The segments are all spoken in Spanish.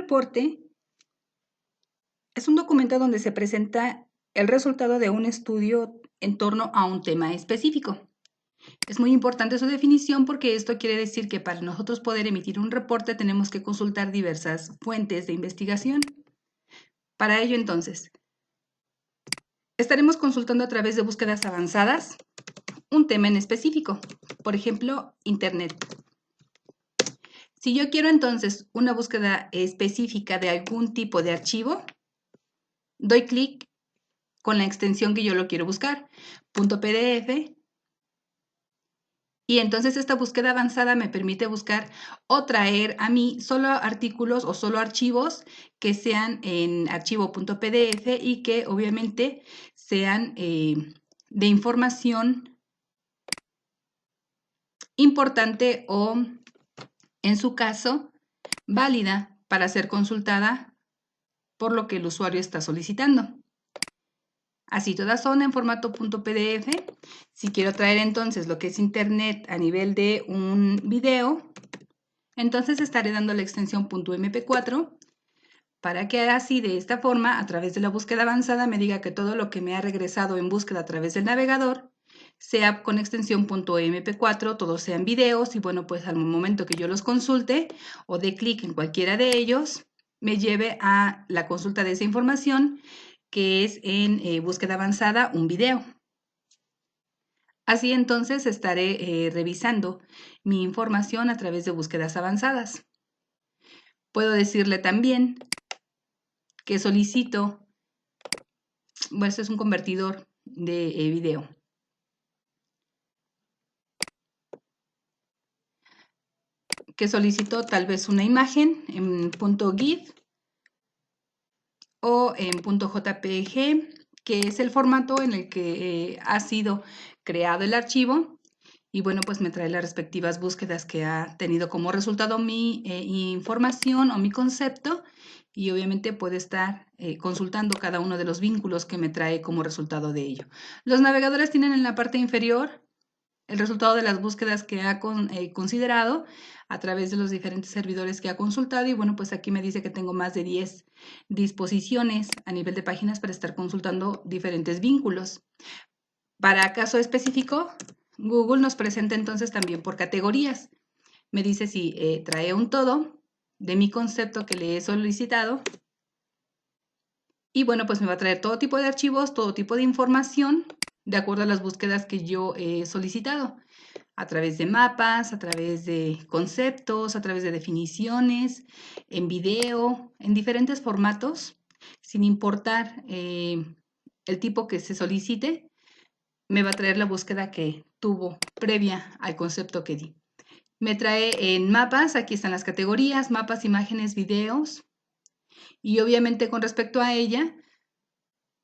reporte es un documento donde se presenta el resultado de un estudio en torno a un tema específico. Es muy importante su definición porque esto quiere decir que para nosotros poder emitir un reporte tenemos que consultar diversas fuentes de investigación. Para ello, entonces, estaremos consultando a través de búsquedas avanzadas un tema en específico, por ejemplo, Internet. Si yo quiero entonces una búsqueda específica de algún tipo de archivo, doy clic con la extensión que yo lo quiero buscar, .pdf, y entonces esta búsqueda avanzada me permite buscar o traer a mí solo artículos o solo archivos que sean en archivo.pdf y que obviamente sean de información importante o, en su caso, válida para ser consultada por lo que el usuario está solicitando. Así todas son en formato .pdf. Si quiero traer entonces lo que es Internet a nivel de un video, entonces estaré dando la extensión .mp4 para que así de esta forma, a través de la búsqueda avanzada, me diga que todo lo que me ha regresado en búsqueda a través del navegador sea con extensión .mp4, todos sean videos y bueno, pues al momento que yo los consulte o dé clic en cualquiera de ellos, me lleve a la consulta de esa información que es en búsqueda avanzada un video. Así entonces estaré revisando mi información a través de búsquedas avanzadas. Puedo decirle también que solicito, bueno, esto es un convertidor de video. Que solicito tal vez una imagen en .gif o en .jpg, que es el formato en el que ha sido creado el archivo. Y bueno, pues me trae las respectivas búsquedas que ha tenido como resultado mi información o mi concepto. Y obviamente puede estar consultando cada uno de los vínculos que me trae como resultado de ello. Los navegadores tienen en la parte inferior el resultado de las búsquedas que ha considerado a través de los diferentes servidores que ha consultado y bueno, pues aquí me dice que tengo más de 10 disposiciones a nivel de páginas para estar consultando diferentes vínculos. Para caso específico, Google nos presenta entonces también por categorías. Me dice si trae un todo de mi concepto que le he solicitado y bueno, pues me va a traer todo tipo de archivos, todo tipo de información de acuerdo a las búsquedas que yo he solicitado, a través de mapas, a través de conceptos, a través de definiciones, en video, en diferentes formatos, sin importar el tipo que se solicite, me va a traer la búsqueda que tuvo previa al concepto que di. Me trae en mapas, aquí están las categorías, mapas, imágenes, videos, y obviamente con respecto a ella,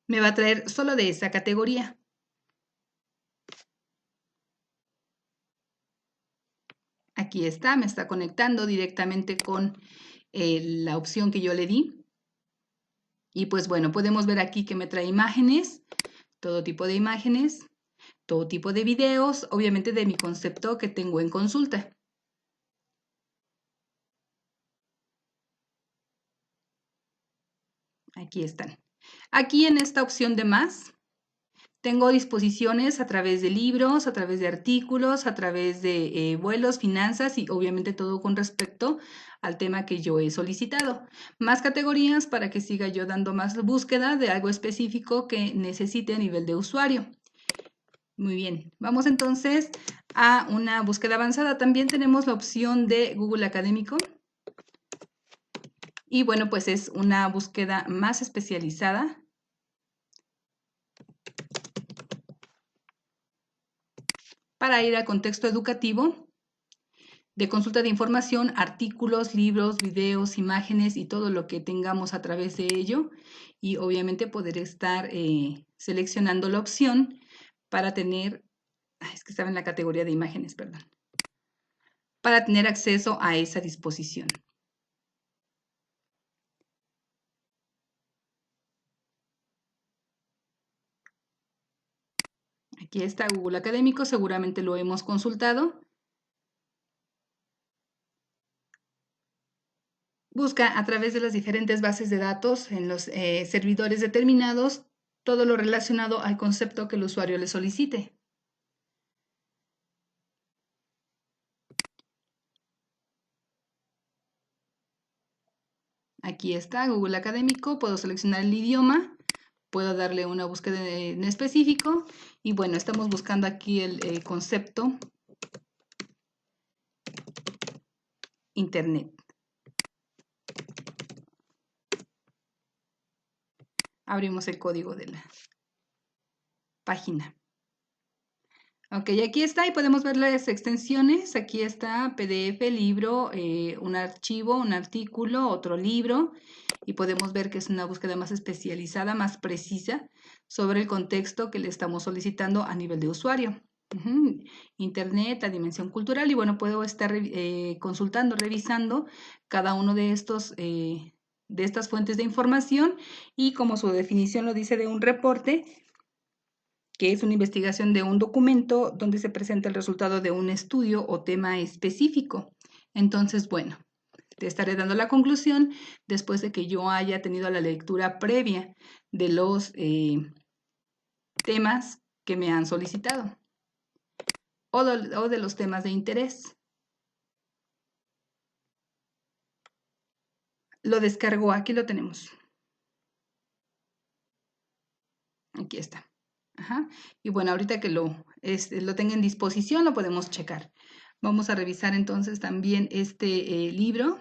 me va a traer solo de esa categoría. Aquí está, me está conectando directamente con la opción que yo le di. Y pues bueno, podemos ver aquí que me trae imágenes, todo tipo de imágenes, todo tipo de videos, obviamente de mi concepto que tengo en consulta. Aquí están. Aquí en esta opción de más, tengo disposiciones a través de libros, a través de artículos, a través de vuelos, finanzas y obviamente todo con respecto al tema que yo he solicitado. Más categorías para que siga yo dando más búsqueda de algo específico que necesite a nivel de usuario. Muy bien, vamos entonces a una búsqueda avanzada. También tenemos la opción de Google Académico. Y bueno, pues es una búsqueda más especializada. Para ir al contexto educativo, de consulta de información, artículos, libros, videos, imágenes y todo lo que tengamos a través de ello. Y obviamente poder estar seleccionando la opción para tener, es que estaba en la categoría de imágenes, perdón, para tener acceso a esa disposición. Aquí está Google Académico, seguramente lo hemos consultado. Busca a través de las diferentes bases de datos en los servidores determinados todo lo relacionado al concepto que el usuario le solicite. Aquí está Google Académico, puedo seleccionar el idioma, puedo darle una búsqueda en específico y bueno, estamos buscando aquí el concepto Internet. Abrimos el código de la página. Ok, aquí está y podemos ver las extensiones. Aquí está PDF, libro, un archivo, un artículo, otro libro. Y podemos ver que es una búsqueda más especializada, más precisa sobre el contexto que le estamos solicitando a nivel de usuario. Internet, la dimensión cultural y bueno, puedo estar consultando, revisando cada uno de de estas fuentes de información y como su definición lo dice de un reporte, que es una investigación de un documento donde se presenta el resultado de un estudio o tema específico. Entonces, bueno, te estaré dando la conclusión después de que yo haya tenido la lectura previa de los temas que me han solicitado o de los temas de interés. Lo descargó, aquí lo tenemos. Aquí está. Ajá. Y bueno, ahorita que lo tenga en disposición, lo podemos checar. Vamos a revisar entonces también este libro.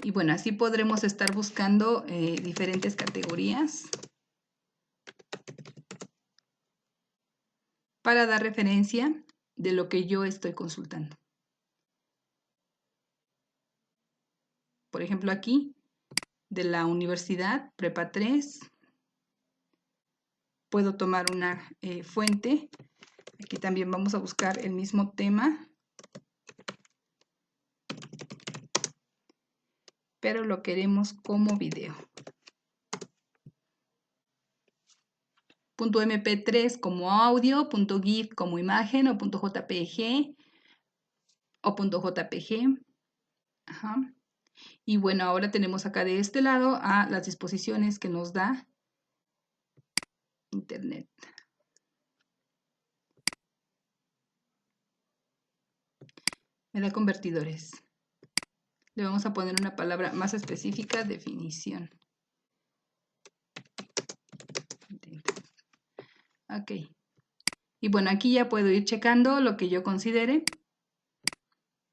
Y bueno, así podremos estar buscando diferentes categorías para dar referencia de lo que yo estoy consultando. Por ejemplo, aquí, de la universidad, Prepa 3, puedo tomar una fuente. Aquí también vamos a buscar el mismo tema, pero lo queremos como video. .mp3 como audio, .gif como imagen o .jpg o .jpg. Ajá. Y bueno, ahora tenemos acá de este lado a las disposiciones que nos da Internet. Me da convertidores. Le vamos a poner una palabra más específica, definición. Ok. Y bueno, aquí ya puedo ir checando lo que yo considere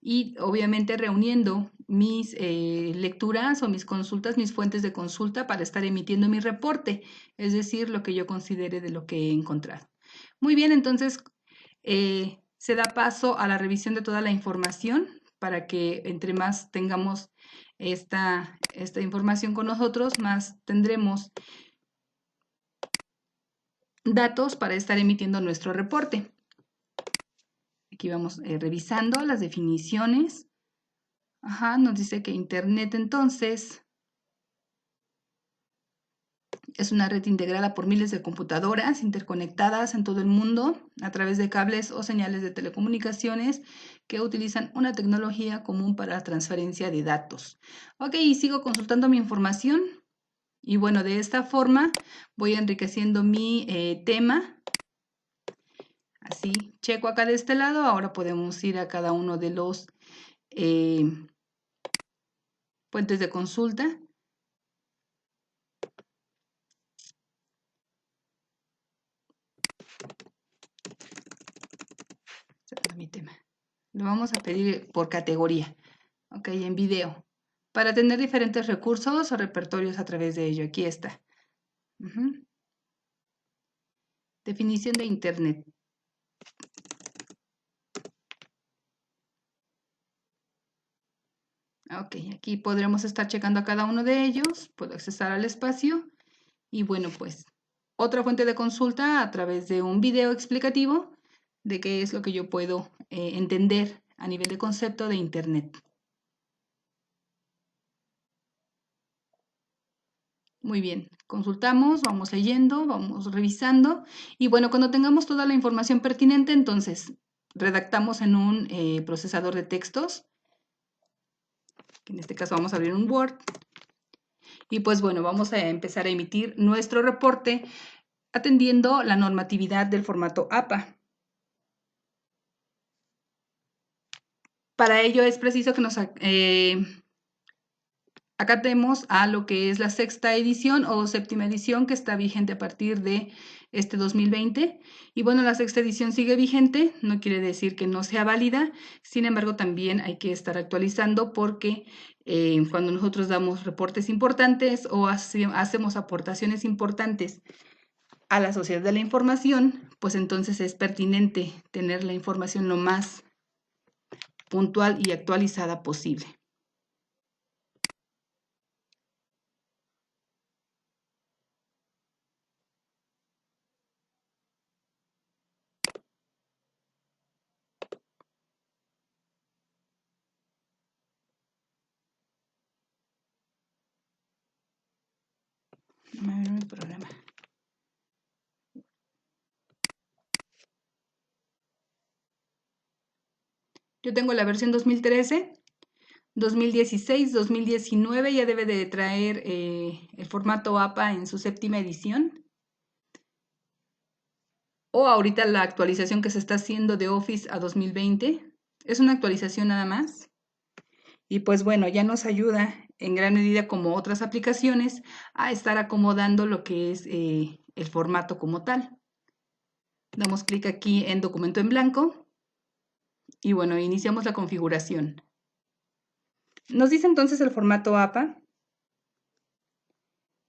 y obviamente reuniendo mis lecturas o mis consultas, mis fuentes de consulta para estar emitiendo mi reporte, es decir, lo que yo considere de lo que he encontrado. Muy bien, entonces se da paso a la revisión de toda la información para que entre más tengamos esta información con nosotros, más tendremos datos para estar emitiendo nuestro reporte. Aquí vamos revisando las definiciones. Ajá, nos dice que Internet entonces es una red integrada por miles de computadoras interconectadas en todo el mundo a través de cables o señales de telecomunicaciones que utilizan una tecnología común para la transferencia de datos. Ok, y sigo consultando mi información. Y bueno, de esta forma voy enriqueciendo mi tema. Así, checo acá de este lado. Ahora podemos ir a cada uno de los fuentes de consulta. Mi tema. Lo vamos a pedir por categoría. Ok, en video. Para tener diferentes recursos o repertorios a través de ello. Aquí está. Definición de Internet. Ok, aquí podremos estar checando a cada uno de ellos. Puedo accesar al espacio. Y bueno, pues otra fuente de consulta a través de un video explicativo de qué es lo que yo puedo entender a nivel de concepto de Internet. Muy bien, consultamos, vamos leyendo, vamos revisando y bueno, cuando tengamos toda la información pertinente, entonces redactamos en un procesador de textos, que en este caso vamos a abrir un Word y pues bueno, vamos a empezar a emitir nuestro reporte atendiendo la normatividad del formato APA. Para ello es preciso que nos acatemos a lo que es la sexta edición o séptima edición que está vigente a partir de este 2020. Y bueno, la sexta edición sigue vigente, no quiere decir que no sea válida, sin embargo también hay que estar actualizando porque cuando nosotros damos reportes importantes o hacemos aportaciones importantes a la sociedad de la información, pues entonces es pertinente tener la información lo más puntual y actualizada posible. No me mi programa. Yo tengo la versión 2013, 2016, 2019, ya debe de traer el formato APA en su séptima edición. O ahorita la actualización que se está haciendo de Office a 2020. Es una actualización nada más. Y pues bueno, ya nos ayuda en gran medida como otras aplicaciones a estar acomodando lo que es el formato como tal. Damos clic aquí en documento en blanco y bueno, iniciamos la configuración. Nos dice entonces el formato APA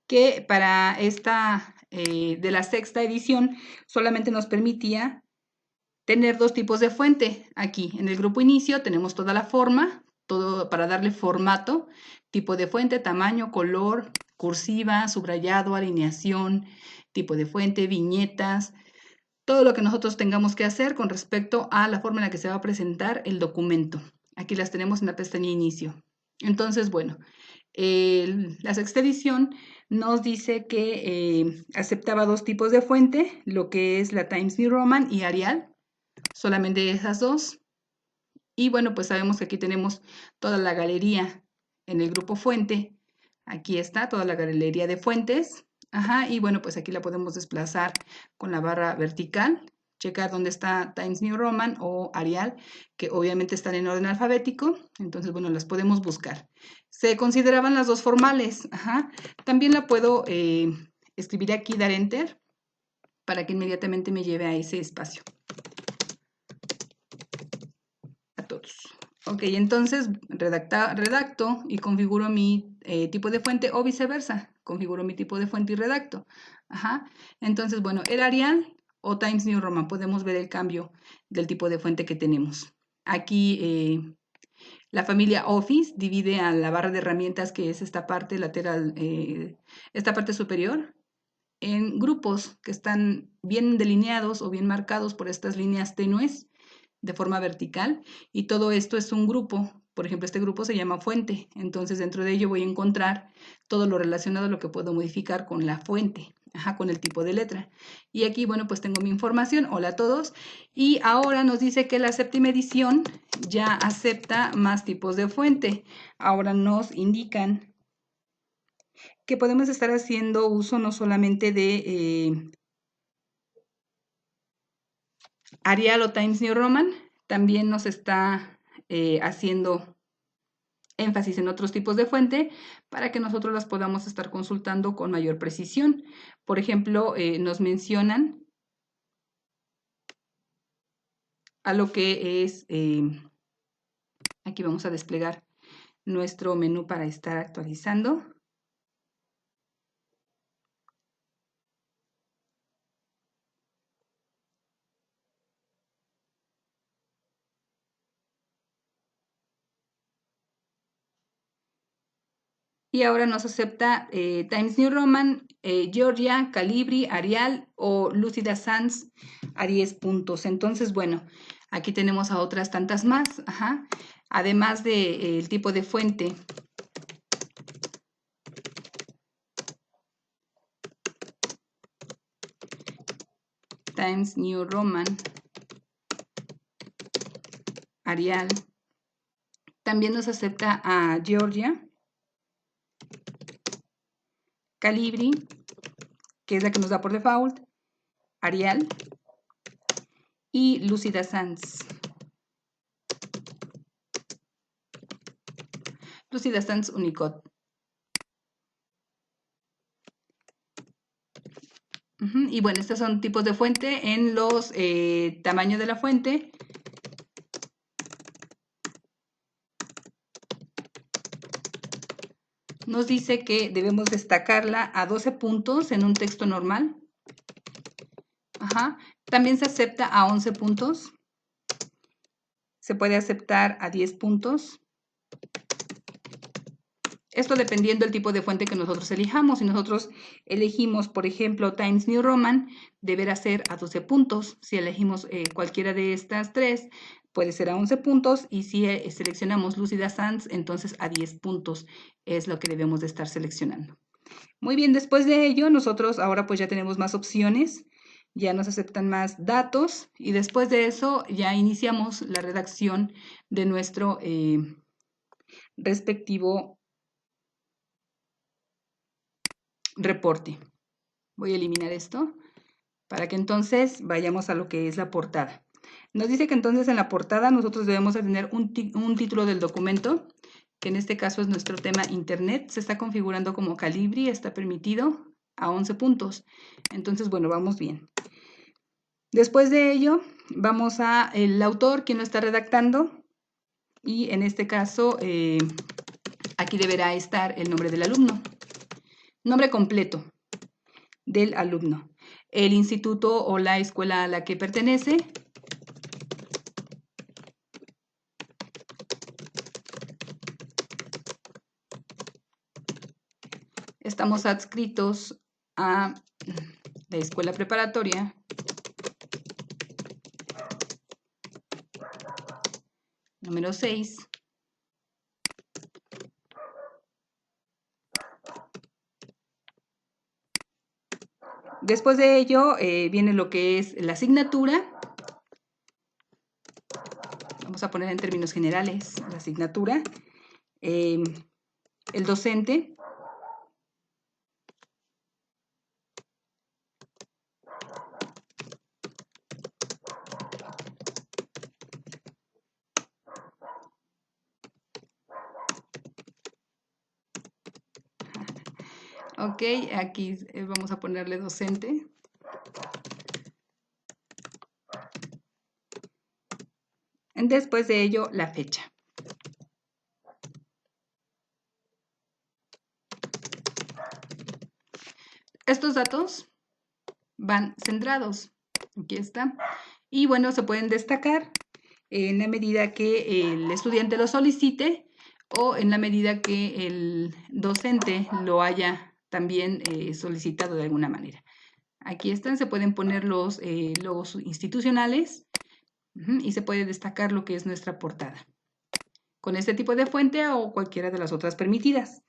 que para esta de la sexta edición solamente nos permitía tener dos tipos de fuente. Aquí en el grupo inicio tenemos toda la forma, todo para darle formato, tipo de fuente, tamaño, color, cursiva, subrayado, alineación, tipo de fuente, viñetas, todo lo que nosotros tengamos que hacer con respecto a la forma en la que se va a presentar el documento. Aquí las tenemos en la pestaña inicio. Entonces, bueno, la sexta edición nos dice que aceptaba dos tipos de fuente, lo que es la Times New Roman y Arial, solamente esas dos. Y bueno, pues sabemos que aquí tenemos toda la galería en el grupo fuente. Aquí está toda la galería de fuentes. Ajá, y bueno, pues aquí la podemos desplazar con la barra vertical, checar dónde está Times New Roman o Arial, que obviamente están en orden alfabético, entonces bueno, las podemos buscar. Se consideraban las dos formales, ajá. También la puedo escribir aquí, dar Enter, para que inmediatamente me lleve a ese espacio. A todos. Ok, entonces redacto y configuro mi tipo de fuente o viceversa. Configuro mi tipo de fuente y redacto. Ajá. Entonces, bueno, el Arial o Times New Roman, podemos ver el cambio del tipo de fuente que tenemos. Aquí la familia Office divide a la barra de herramientas, que es esta parte lateral, esta parte superior, en grupos que están bien delineados o bien marcados por estas líneas tenues de forma vertical, y todo esto es un grupo. Por ejemplo, este grupo se llama fuente, entonces dentro de ello voy a encontrar todo lo relacionado a lo que puedo modificar con la fuente, ajá, con el tipo de letra. Y aquí, bueno, pues tengo mi información. Hola a todos. Y ahora nos dice que la séptima edición ya acepta más tipos de fuente. Ahora nos indican que podemos estar haciendo uso no solamente de Arial o Times New Roman, también nos está haciendo énfasis en otros tipos de fuente para que nosotros las podamos estar consultando con mayor precisión. Por ejemplo, nos mencionan a lo que es, aquí vamos a desplegar nuestro menú para estar actualizando. Y ahora nos acepta Times New Roman, Georgia, Calibri, Arial o Lucida Sans a 10 puntos. Entonces, bueno, aquí tenemos a otras tantas más. Ajá. Además del tipo de fuente Times New Roman, Arial. También nos acepta a Georgia, Calibri, que es la que nos da por default, Arial y Lucida Sans. Lucida Sans Unicode. Y bueno, estos son tipos de fuente en los tamaños de la fuente. Nos dice que debemos destacarla a 12 puntos en un texto normal. También se acepta a 11 puntos. Se puede aceptar a 10 puntos. Esto dependiendo del tipo de fuente que nosotros elijamos. Si nosotros elegimos, por ejemplo, Times New Roman, deberá ser a 12 puntos. Si elegimos cualquiera de estas tres, puede ser a 11 puntos. Y si seleccionamos Lucida Sans, entonces a 10 puntos es lo que debemos de estar seleccionando. Muy bien, después de ello, nosotros ahora pues ya tenemos más opciones. Ya nos aceptan más datos. Y después de eso, ya iniciamos la redacción de nuestro respectivo reporte. Voy a eliminar esto para que entonces vayamos a lo que es la portada. Nos dice que entonces en la portada nosotros debemos de tener un título del documento, que en este caso es nuestro tema Internet. Se está configurando como Calibri, está permitido a 11 puntos. Entonces, bueno, vamos bien. Después de ello, vamos a el autor, quien lo está redactando. Y en este caso, aquí deberá estar el nombre del alumno. Nombre completo del alumno, el instituto o la escuela a la que pertenece, estamos adscritos a la escuela preparatoria, número 6, después de ello viene lo que es la asignatura. Vamos a poner en términos generales la asignatura, el docente, ok, aquí vamos a ponerle docente. Después de ello, la fecha. Estos datos van centrados. Aquí está. Y bueno, se pueden destacar en la medida que el estudiante lo solicite o en la medida que el docente lo haya también solicitado de alguna manera. Aquí están, se pueden poner los logos institucionales y se puede destacar lo que es nuestra portada con este tipo de fuente o cualquiera de las otras permitidas.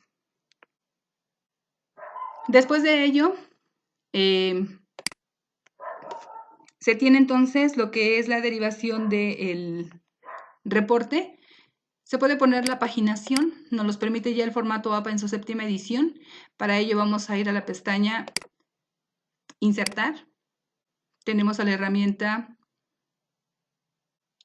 Después de ello, se tiene entonces lo que es la derivación del reporte. Se puede poner la paginación, nos los permite ya el formato APA en su 7ª edición. Para ello vamos a ir a la pestaña Insertar. Tenemos a la herramienta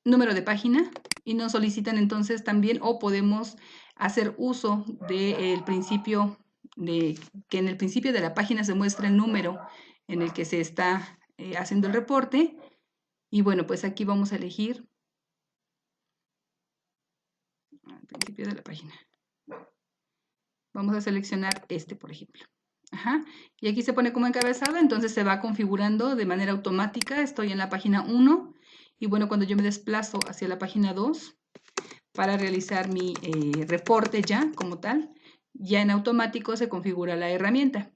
Número de página y nos solicitan entonces también o podemos hacer uso del principio de que en el principio de la página se muestra el número en el que se está haciendo el reporte. Y bueno, pues aquí vamos a elegir al principio de la página. Vamos a seleccionar este, por ejemplo. Y aquí se pone como encabezado, entonces se va configurando de manera automática. Estoy en la página 1 y bueno, cuando yo me desplazo hacia la página 2 para realizar mi reporte ya como tal, ya en automático se configura la herramienta.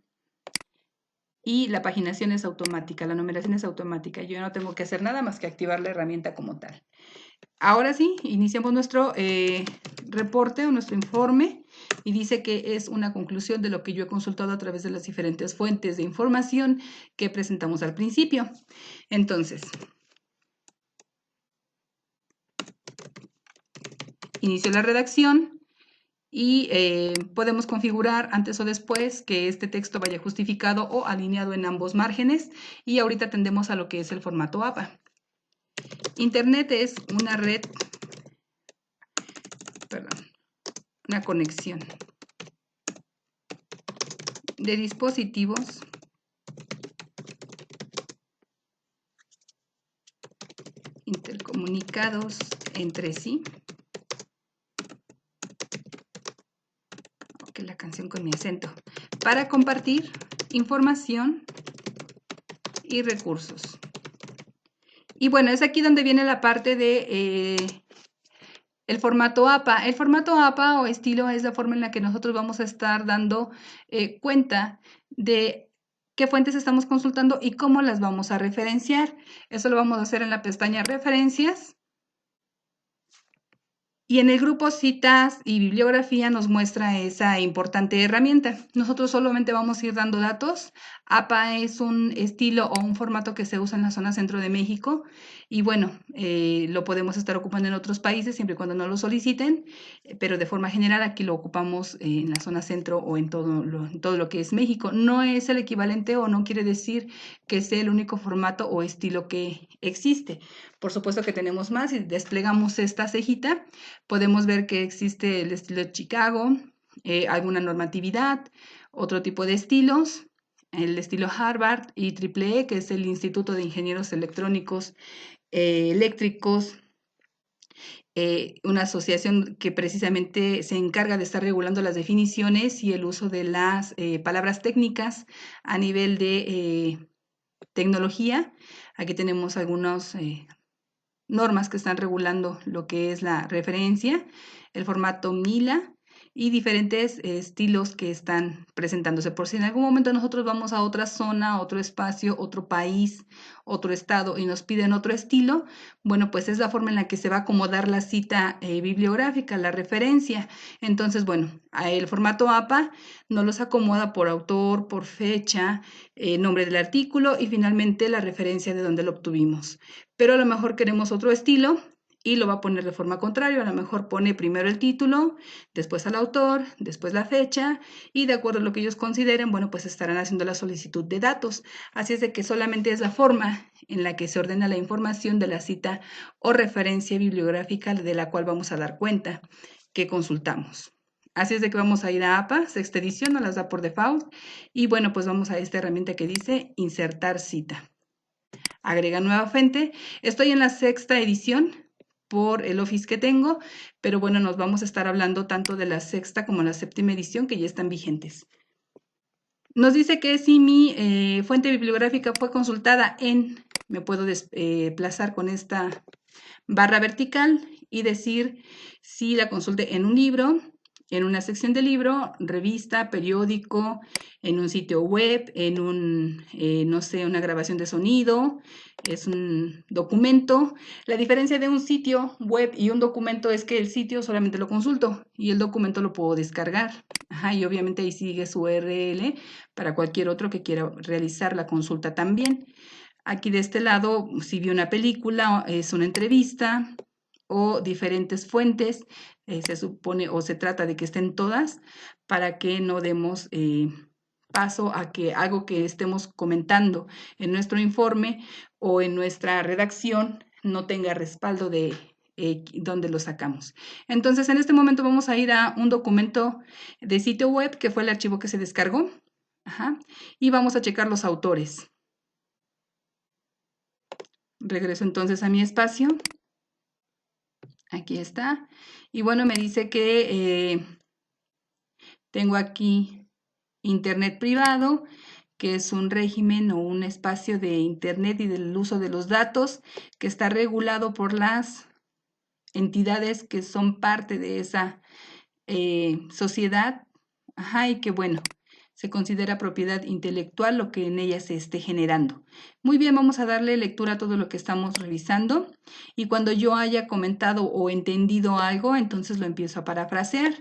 Y la paginación es automática, la numeración es automática. Yo no tengo que hacer nada más que activar la herramienta como tal. Ahora sí, iniciamos nuestro reporte o nuestro informe. y dice que es una conclusión de lo que yo he consultado a través de las diferentes fuentes de información que presentamos al principio. Entonces, inicio la redacción y podemos configurar antes o después que este texto vaya justificado o alineado en ambos márgenes, y ahorita atendemos a lo que es el formato APA. Internet es una red, una conexión de dispositivos intercomunicados entre sí. Ok, la canción con mi acento. Para compartir información y recursos. Y bueno, es aquí donde viene la parte de el formato APA. El formato APA o estilo es la forma en la que nosotros vamos a estar dando cuenta de qué fuentes estamos consultando y cómo las vamos a referenciar. Eso lo vamos a hacer en la pestaña Referencias. Y en el grupo Citas y Bibliografía nos muestra esa importante herramienta. Nosotros solamente vamos a ir dando datos. APA es un estilo o un formato que se usa en la zona centro de México y bueno, lo podemos estar ocupando en otros países siempre y cuando no lo soliciten, pero de forma general aquí lo ocupamos en la zona centro o en todo lo que es México. No es el equivalente o no quiere decir que sea el único formato o estilo que existe. Por supuesto que tenemos más y desplegamos esta cejita. Podemos ver que existe el estilo de Chicago, alguna normatividad, otro tipo de estilos, el estilo Harvard y EEE, que es el Instituto de Ingenieros Electrónicos Eléctricos, una asociación que precisamente se encarga de estar regulando las definiciones y el uso de las palabras técnicas a nivel de tecnología. Aquí tenemos algunos normas que están regulando lo que es la referencia, el formato MILA y diferentes estilos que están presentándose. Por si en algún momento nosotros vamos a otra zona, otro espacio, otro país, otro estado y nos piden otro estilo, bueno, pues es la forma en la que se va a acomodar la cita bibliográfica, la referencia. Entonces, bueno, el formato APA nos los acomoda por autor, por fecha, nombre del artículo y finalmente la referencia de donde lo obtuvimos. Pero a lo mejor queremos otro estilo y lo va a poner de forma contraria. A lo mejor pone primero el título, después al autor, después la fecha y de acuerdo a lo que ellos consideren, bueno, pues estarán haciendo la solicitud de datos. Así es de que solamente es la forma en la que se ordena la información de la cita o referencia bibliográfica de la cual vamos a dar cuenta que consultamos. Así es de que vamos a ir a APA, sexta edición, nos las da por default y bueno, pues vamos a esta herramienta que dice insertar cita. Agrega nueva fuente. Estoy en la sexta edición por el Office que tengo, pero bueno, nos vamos a estar hablando tanto de la sexta como la séptima edición que ya están vigentes. Nos dice que si mi fuente bibliográfica fue consultada me puedo desplazar con esta barra vertical y decir si la consulté en un libro, en una sección de libro, revista, periódico, en un sitio web, en no sé, una grabación de sonido, es un documento. La diferencia de un sitio web y un documento es que el sitio solamente lo consulto y el documento lo puedo descargar. Ajá, y obviamente ahí sigue su URL para cualquier otro que quiera realizar la consulta también. Aquí de este lado, si vi una película, es una entrevista o diferentes fuentes, se supone o se trata de que estén todas para que no demos paso a que algo que estemos comentando en nuestro informe o en nuestra redacción no tenga respaldo de dónde lo sacamos. Entonces, en este momento vamos a ir a un documento de sitio web que fue el archivo que se descargó. Ajá, y vamos a checar los autores. Regreso entonces a mi espacio. Aquí está. Y bueno, me dice que tengo aquí Internet privado, que es un régimen o un espacio de Internet y del uso de los datos que está regulado por las entidades que son parte de esa sociedad. Ajá, y que bueno, se considera propiedad intelectual lo que en ella se esté generando. Muy bien, vamos a darle lectura a todo lo que estamos revisando y cuando yo haya comentado o entendido algo, entonces lo empiezo a parafrasear.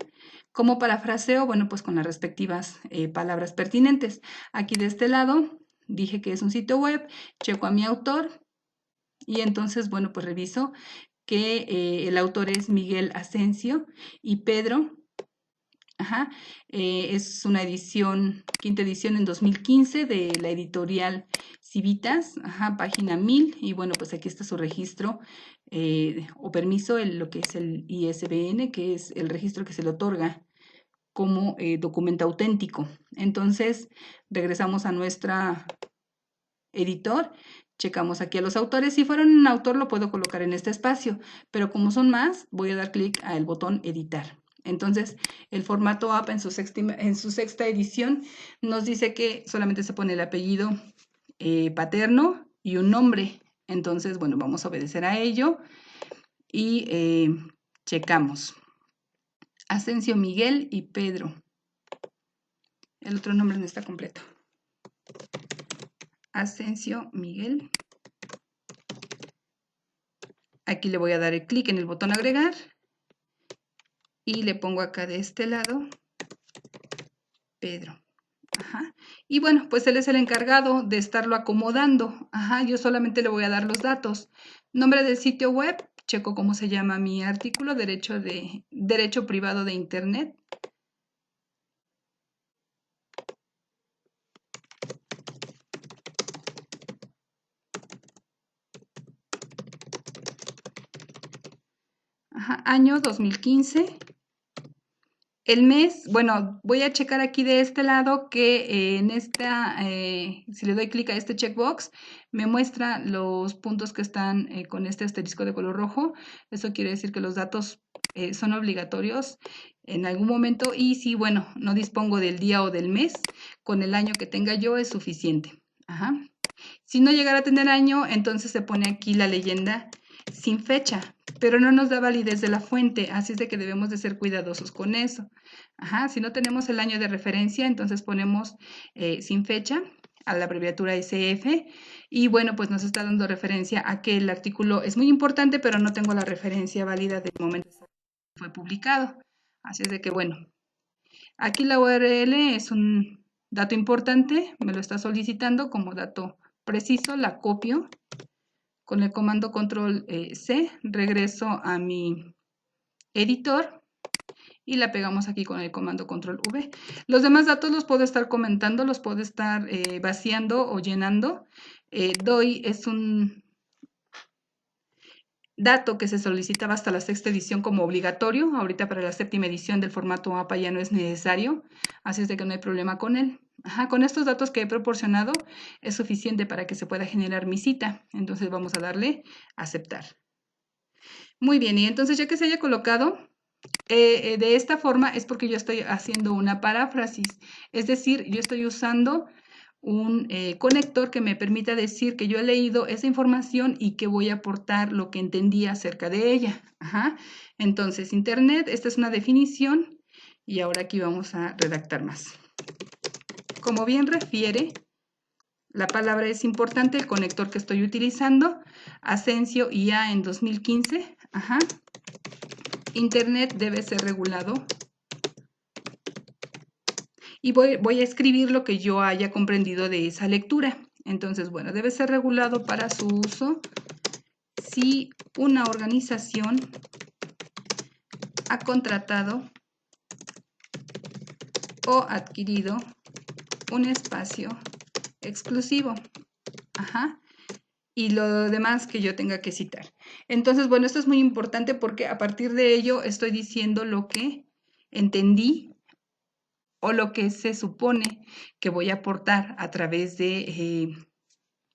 Como parafraseo, bueno, pues con las respectivas palabras pertinentes. Aquí de este lado dije que es un sitio web, checo a mi autor y entonces, bueno, pues reviso que el autor es Miguel Asensio y Pedro. Ajá, es una edición, quinta edición en 2015 de la editorial Civitas, ajá, página 1000, y bueno, pues aquí está su registro o permiso, lo que es el ISBN, que es el registro que se le otorga como documento auténtico. Entonces, regresamos a nuestra editor, checamos aquí a los autores. Si fueron un autor, lo puedo colocar en este espacio, pero como son más, voy a dar clic al botón editar. Entonces, el formato APA en su sexta edición nos dice que solamente se pone el apellido paterno y un nombre. Entonces, bueno, vamos a obedecer a ello y checamos. Asensio Miguel y Pedro. El otro nombre no está completo. Asensio Miguel. Aquí le voy a dar el clic en el botón agregar y le pongo acá de este lado Pedro. Ajá. Y bueno, pues él es el encargado de estarlo acomodando. Ajá, yo solamente le voy a dar los datos. Nombre del sitio web, checo cómo se llama mi artículo, derecho privado de internet. Ajá, año 2015. El mes, bueno, voy a checar aquí de este lado que en si le doy clic a este checkbox, me muestra los puntos que están con este asterisco de color rojo. Eso quiere decir que los datos son obligatorios en algún momento y si, bueno, no dispongo del día o del mes, con el año que tenga yo es suficiente. Ajá. Si no llegara a tener año, entonces se pone aquí la leyenda sin fecha, pero no nos da validez de la fuente, así es de que debemos de ser cuidadosos con eso. Ajá, si no tenemos el año de referencia, entonces ponemos sin fecha a la abreviatura SF y bueno, pues nos está dando referencia a que el artículo es muy importante, pero no tengo la referencia válida del momento que fue publicado. Así es de que bueno, aquí la URL es un dato importante, me lo está solicitando como dato preciso, la copio con el comando control C, regreso a mi editor y la pegamos aquí con el comando control V. Los demás datos los puedo estar comentando, los puedo estar vaciando o llenando. Doy es un dato que se solicitaba hasta la sexta edición como obligatorio. Ahorita para la séptima edición del formato APA ya no es necesario, así es de que no hay problema con él. Ajá, con estos datos que he proporcionado es suficiente para que se pueda generar mi cita. Entonces vamos a darle a aceptar. Muy bien, y entonces ya que se haya colocado, de esta forma es porque yo estoy haciendo una paráfrasis, es decir, yo estoy usando un conector que me permita decir que yo he leído esa información y que voy a aportar lo que entendí acerca de ella. Ajá. Entonces, Internet, esta es una definición y ahora aquí vamos a redactar más. Como bien refiere, la palabra es importante, el conector que estoy utilizando, Asensio IA en 2015. Ajá. Internet debe ser regulado. Y voy a escribir lo que yo haya comprendido de esa lectura. Entonces, bueno, debe ser regulado para su uso si una organización ha contratado o adquirido un espacio exclusivo. Ajá. Y lo demás que yo tenga que citar. Entonces, bueno, esto es muy importante porque a partir de ello estoy diciendo lo que entendí o lo que se supone que voy a aportar a través de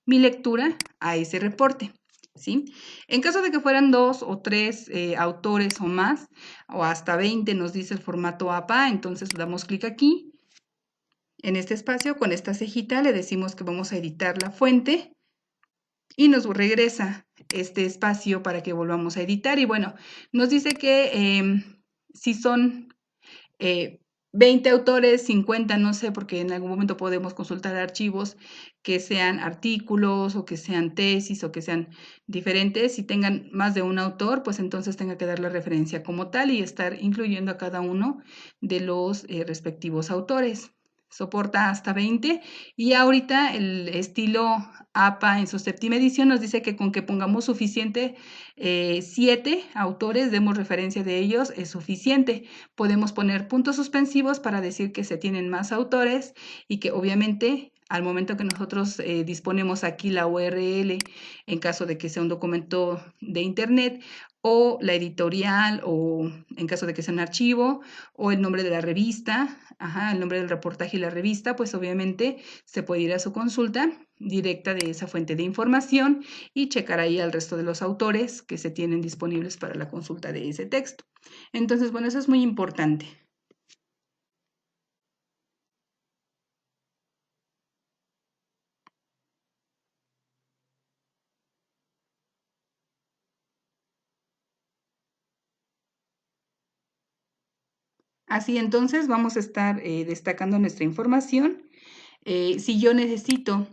mi lectura a ese reporte. ¿Sí? En caso de que fueran 2 o 3 autores o más, o hasta 20 nos dice el formato APA, entonces damos clic aquí, en este espacio, con esta cejita le decimos que vamos a editar la fuente y nos regresa este espacio para que volvamos a editar. Y bueno, nos dice que si son 20 autores, 50, no sé, porque en algún momento podemos consultar archivos que sean artículos o que sean tesis o que sean diferentes y tengan más de un autor, pues entonces tenga que dar la referencia como tal y estar incluyendo a cada uno de los respectivos autores. Soporta hasta 20 y ahorita el estilo APA en su séptima edición nos dice que con que pongamos suficiente 7 autores, demos referencia de ellos, es suficiente. Podemos poner puntos suspensivos para decir que se tienen más autores y que obviamente al momento que nosotros disponemos aquí la URL, en caso de que sea un documento de internet, o la editorial, o en caso de que sea un archivo, o el nombre de la revista, el nombre del reportaje y la revista, pues obviamente se puede ir a su consulta directa de esa fuente de información y checar ahí al resto de los autores que se tienen disponibles para la consulta de ese texto. Entonces, bueno, eso es muy importante. Así entonces vamos a estar destacando nuestra información. Si yo necesito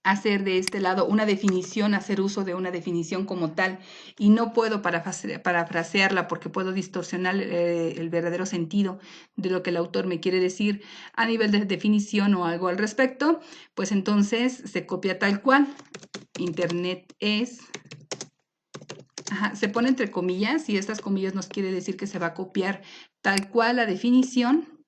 hacer de este lado una definición, hacer uso de una definición como tal y no puedo parafrasearla porque puedo distorsionar el verdadero sentido de lo que el autor me quiere decir a nivel de definición o algo al respecto, pues entonces se copia tal cual. Internet es... se pone entre comillas y estas comillas nos quiere decir que se va a copiar tal cual la definición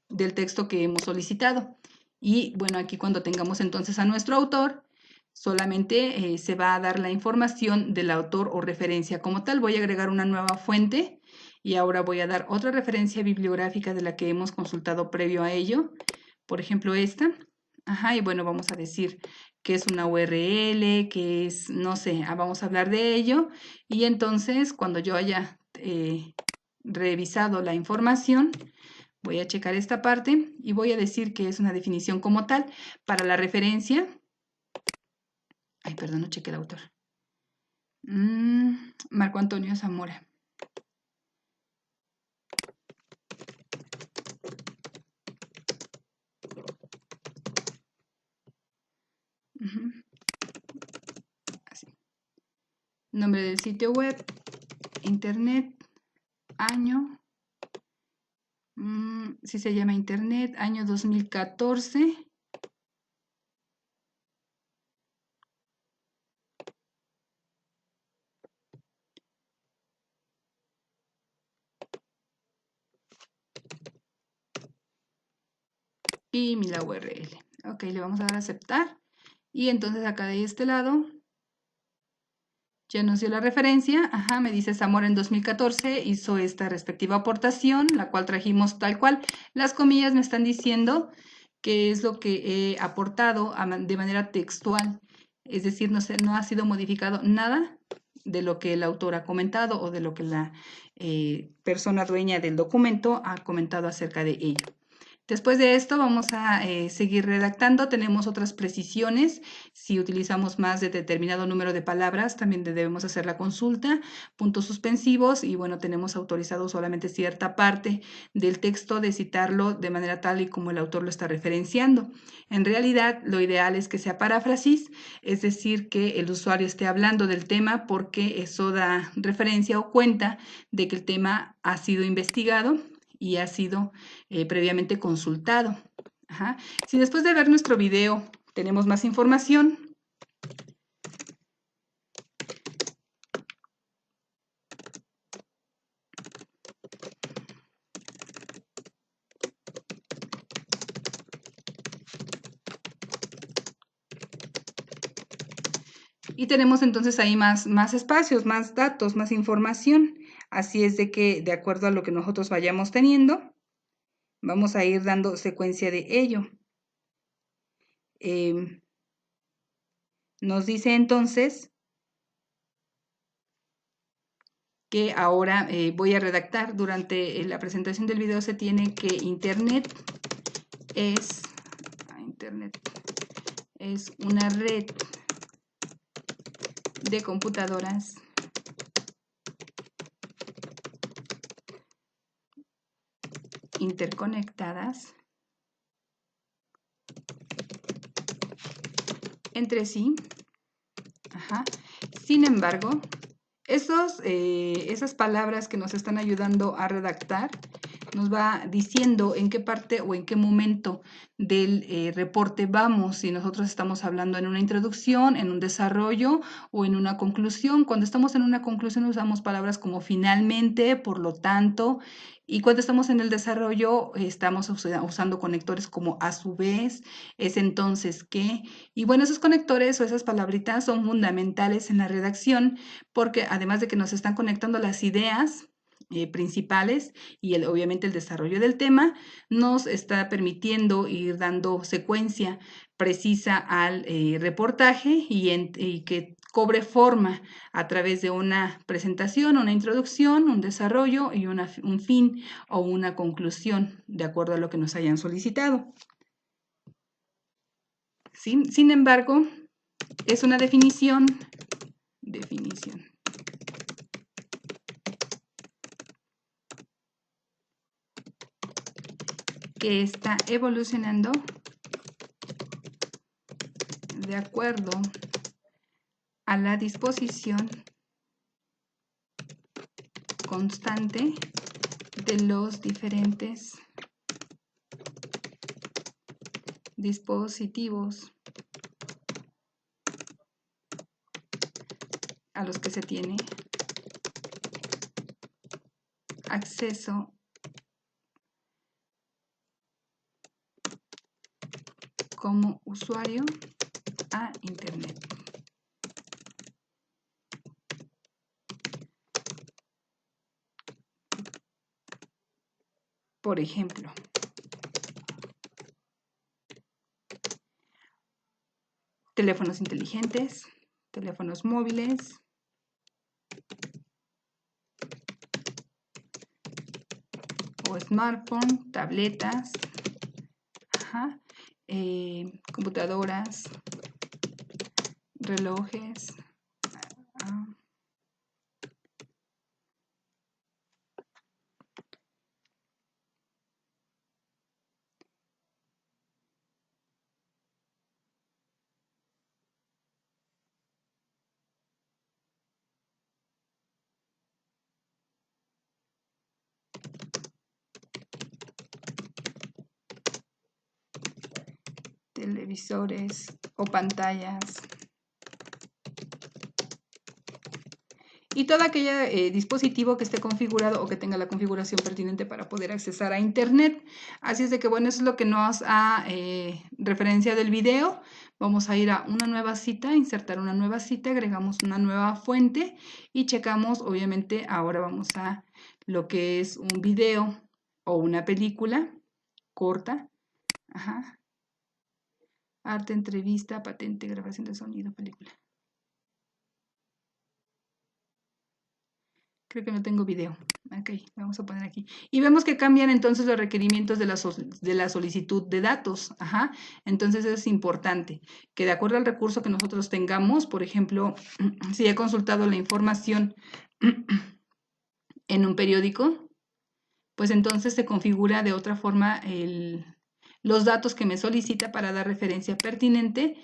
del texto que hemos solicitado. Y bueno, aquí cuando tengamos entonces a nuestro autor, solamente se va a dar la información del autor o referencia como tal. Voy a agregar una nueva fuente y ahora voy a dar otra referencia bibliográfica de la que hemos consultado previo a ello. Por ejemplo, esta. Y bueno, vamos a decir que es una URL, que es, no sé, vamos a hablar de ello. Y entonces, cuando yo haya revisado la información, voy a checar esta parte y voy a decir que es una definición como tal para la referencia. Ay, perdón, no chequé el autor. Marco Antonio Zamora. Así. Nombre del sitio web, internet, año, si se llama internet, año 2014. Y la URL. Ok, le vamos a dar a aceptar. Y entonces acá de este lado ya nos dio la referencia, me dice Zamora en 2014 hizo esta respectiva aportación, la cual trajimos tal cual. Las comillas me están diciendo qué es lo que he aportado de manera textual, es decir, no ha sido modificado nada de lo que el autor ha comentado o de lo que la persona dueña del documento ha comentado acerca de ello. Después de esto vamos a seguir redactando. Tenemos otras precisiones. Si utilizamos más de determinado número de palabras, también debemos hacer la consulta. Puntos suspensivos y bueno, tenemos autorizado solamente cierta parte del texto de citarlo de manera tal y como el autor lo está referenciando. En realidad, lo ideal es que sea paráfrasis, es decir, que el usuario esté hablando del tema porque eso da referencia o cuenta de que el tema ha sido investigado y ha sido previamente consultado. Si después de ver nuestro video tenemos más información, y tenemos entonces ahí más espacios, más datos, más información. Así es de que, de acuerdo a lo que nosotros vayamos teniendo, vamos a ir dando secuencia de ello. Nos dice entonces que ahora voy a redactar. Durante la presentación del video se tiene que internet es una red de computadoras interconectadas entre sí. Ajá. Sin embargo, esas palabras que nos están ayudando a redactar nos va diciendo en qué parte o en qué momento del reporte vamos, si nosotros estamos hablando en una introducción, en un desarrollo o en una conclusión. Cuando estamos en una conclusión usamos palabras como finalmente, por lo tanto, y cuando estamos en el desarrollo estamos usando conectores como a su vez, es entonces que, y bueno, esos conectores o esas palabritas son fundamentales en la redacción porque además de que nos están conectando las ideas principales y obviamente el desarrollo del tema, nos está permitiendo ir dando secuencia precisa al reportaje y que cobre forma a través de una presentación, una introducción, un desarrollo y un fin o una conclusión, de acuerdo a lo que nos hayan solicitado. ¿Sí? Sin embargo, es una definición que está evolucionando de acuerdo a la disposición constante de los diferentes dispositivos a los que se tiene acceso como usuario a Internet. Por ejemplo, teléfonos inteligentes, teléfonos móviles, o smartphone, tabletas, computadoras, relojes, televisores o pantallas. Y todo aquel dispositivo que esté configurado o que tenga la configuración pertinente para poder accesar a Internet. Así es de que, bueno, eso es lo que nos ha referenciado el video. Vamos a ir a una nueva cita, insertar una nueva cita, agregamos una nueva fuente y checamos, obviamente, ahora vamos a lo que es un video o una película corta. Ajá. Arte, entrevista, patente, grabación de sonido, película. Creo que no tengo video. Ok, vamos a poner aquí. Y vemos que cambian entonces los requerimientos de la solicitud de datos. Ajá. Entonces es importante que de acuerdo al recurso que nosotros tengamos, por ejemplo, si he consultado la información en un periódico, pues entonces se configura de otra forma los datos que me solicita para dar referencia pertinente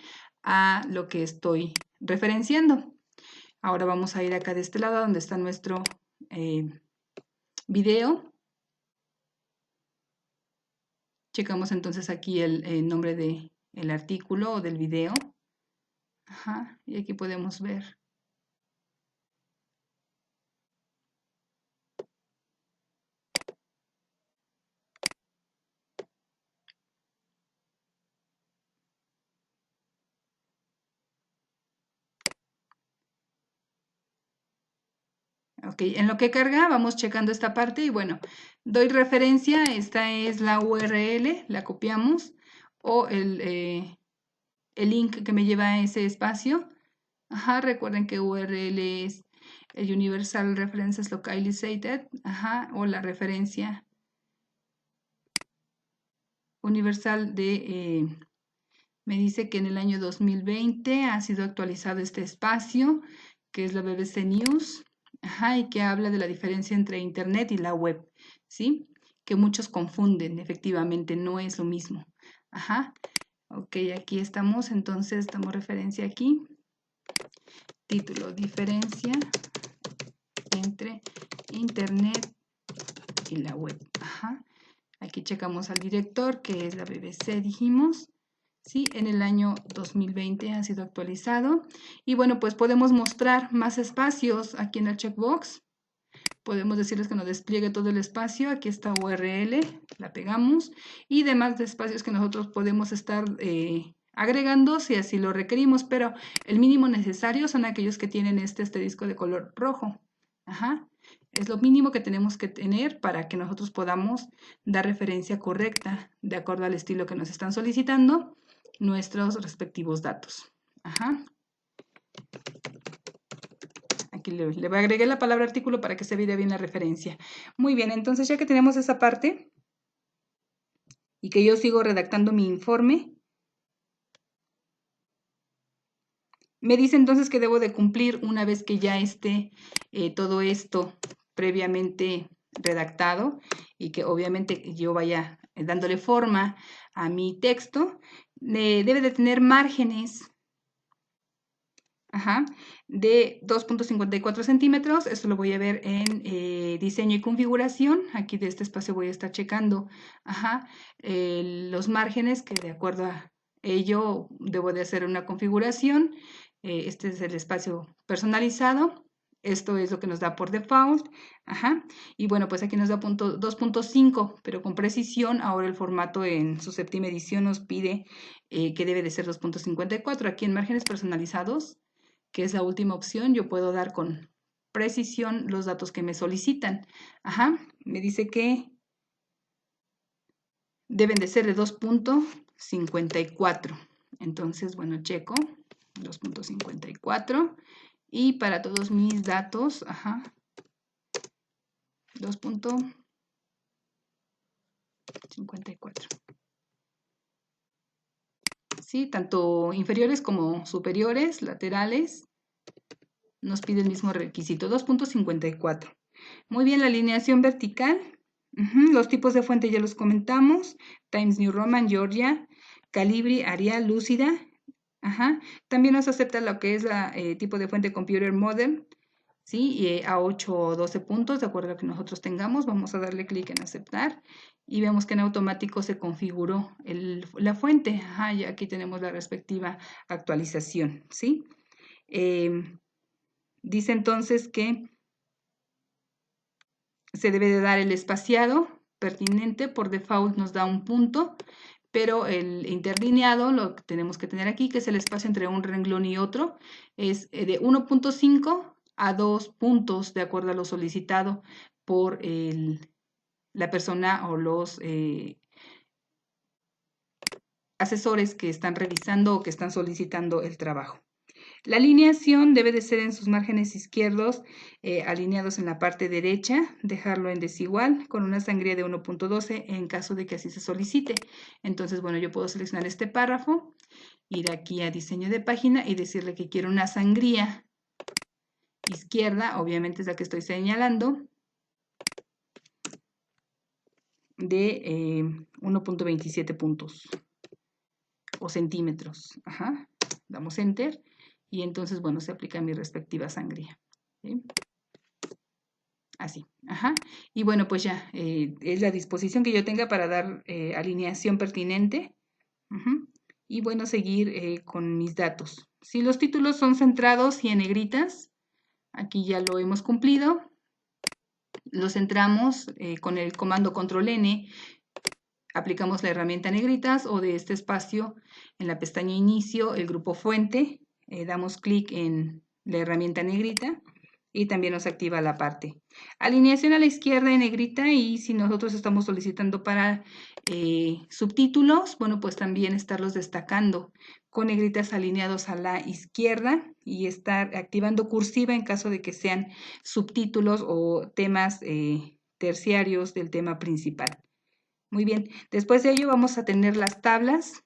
a lo que estoy referenciando. Ahora vamos a ir acá de este lado donde está nuestro video. Checamos entonces aquí el nombre del artículo o del video. Ajá, y aquí podemos ver. Ok, en lo que carga vamos checando esta parte y bueno, doy referencia, esta es la URL, la copiamos o el link que me lleva a ese espacio. Ajá, recuerden que URL es el Universal References Localized, ajá, o la referencia universal me dice que en el año 2020 ha sido actualizado este espacio, que es la BBC News, ajá, y que habla de la diferencia entre Internet y la web, ¿sí? que muchos confunden. Efectivamente, no es lo mismo. Ajá. Ok, aquí estamos, entonces damos referencia aquí. Título, diferencia entre Internet y la web. Ajá. Aquí checamos al director, que es la BBC, dijimos. Sí, en el año 2020 ha sido actualizado. Y bueno, pues podemos mostrar más espacios aquí en el checkbox. Podemos decirles que nos despliegue todo el espacio. Aquí está URL, la pegamos. Y demás de espacios que nosotros podemos estar agregando si así lo requerimos. Pero el mínimo necesario son aquellos que tienen este disco de color rojo. Ajá. Es lo mínimo que tenemos que tener para que nosotros podamos dar referencia correcta de acuerdo al estilo que nos están solicitando nuestros respectivos datos. Ajá. Aquí le agregué la palabra artículo para que se vea bien la referencia. Muy bien, entonces ya que tenemos esa parte y que yo sigo redactando mi informe, me dice entonces que debo de cumplir una vez que ya esté todo esto previamente redactado y que obviamente yo vaya dándole forma a mi texto, debe de tener márgenes de 2.54 centímetros. Esto lo voy a ver en diseño y configuración. Aquí de este espacio voy a estar checando los márgenes, que de acuerdo a ello debo de hacer una configuración. Este es el espacio personalizado. Esto es lo que nos da por default. Y bueno, pues aquí nos da 2.5, pero con precisión. Ahora el formato en su séptima edición nos pide que debe de ser 2.54. Aquí en márgenes personalizados, que es la última opción, yo puedo dar con precisión los datos que me solicitan. Me dice que deben de ser de 2.54. Entonces, bueno, checo 2.54 y para todos mis datos, 2.54. Sí, tanto inferiores como superiores, laterales, nos pide el mismo requisito, 2.54. Muy bien, la alineación vertical. Los tipos de fuente ya los comentamos. Times New Roman, Georgia, Calibri, Arial, Lúcida. También nos acepta lo que es la tipo de fuente Computer Model. ¿Sí? A 8 o 12 puntos, de acuerdo a lo que nosotros tengamos. Vamos a darle clic en aceptar y vemos que en automático se configuró la fuente. Y aquí tenemos la respectiva actualización. ¿Sí? Dice entonces que se debe de dar el espaciado pertinente. Por default nos da un punto, pero el interlineado lo que tenemos que tener aquí, que es el espacio entre un renglón y otro, es de 1.5 a 2 puntos, de acuerdo a lo solicitado por la persona o los asesores que están revisando o que están solicitando el trabajo. La alineación debe de ser en sus márgenes izquierdos, alineados en la parte derecha, dejarlo en desigual, con una sangría de 1.12 en caso de que así se solicite. Entonces, bueno, yo puedo seleccionar este párrafo, ir aquí a diseño de página y decirle que quiero una sangría izquierda, obviamente es la que estoy señalando, de 1.27 puntos o centímetros. Damos Enter y entonces, bueno, se aplica mi respectiva sangría. ¿Sí? Así, Y bueno, pues ya es la disposición que yo tenga para dar alineación pertinente. Y bueno, seguir con mis datos. Si los títulos son centrados y en negritas, aquí ya lo hemos cumplido. Los centramos con el comando Control N. Aplicamos la herramienta negritas o de este espacio en la pestaña Inicio, el grupo Fuente. Damos clic en la herramienta negrita y también nos activa la parte. Alineación a la izquierda en negrita, y si nosotros estamos solicitando para subtítulos, bueno, pues también estarlos destacando con negritas alineados a la izquierda y estar activando cursiva en caso de que sean subtítulos o temas terciarios del tema principal. Muy bien, después de ello vamos a tener las tablas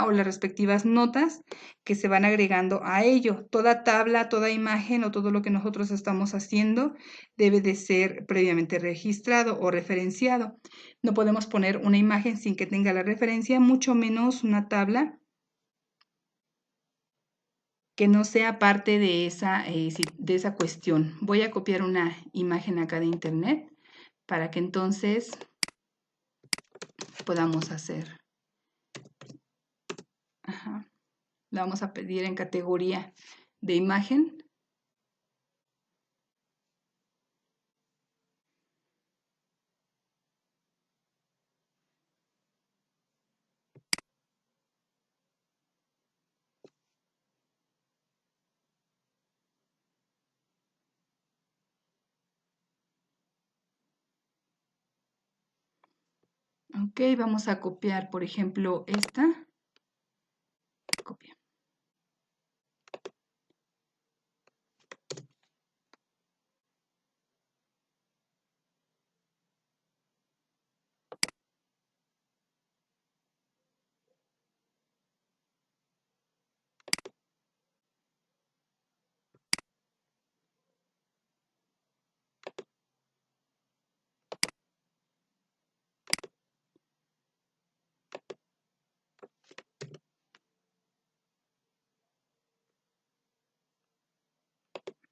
o las respectivas notas que se van agregando a ello. Toda tabla, toda imagen o todo lo que nosotros estamos haciendo debe de ser previamente registrado o referenciado. No podemos poner una imagen sin que tenga la referencia, mucho menos una tabla que no sea parte de esa cuestión. Voy a copiar una imagen acá de internet para que entonces podamos hacer. Le vamos a pedir en categoría de imagen. Ok, vamos a copiar, por ejemplo, esta. Copia.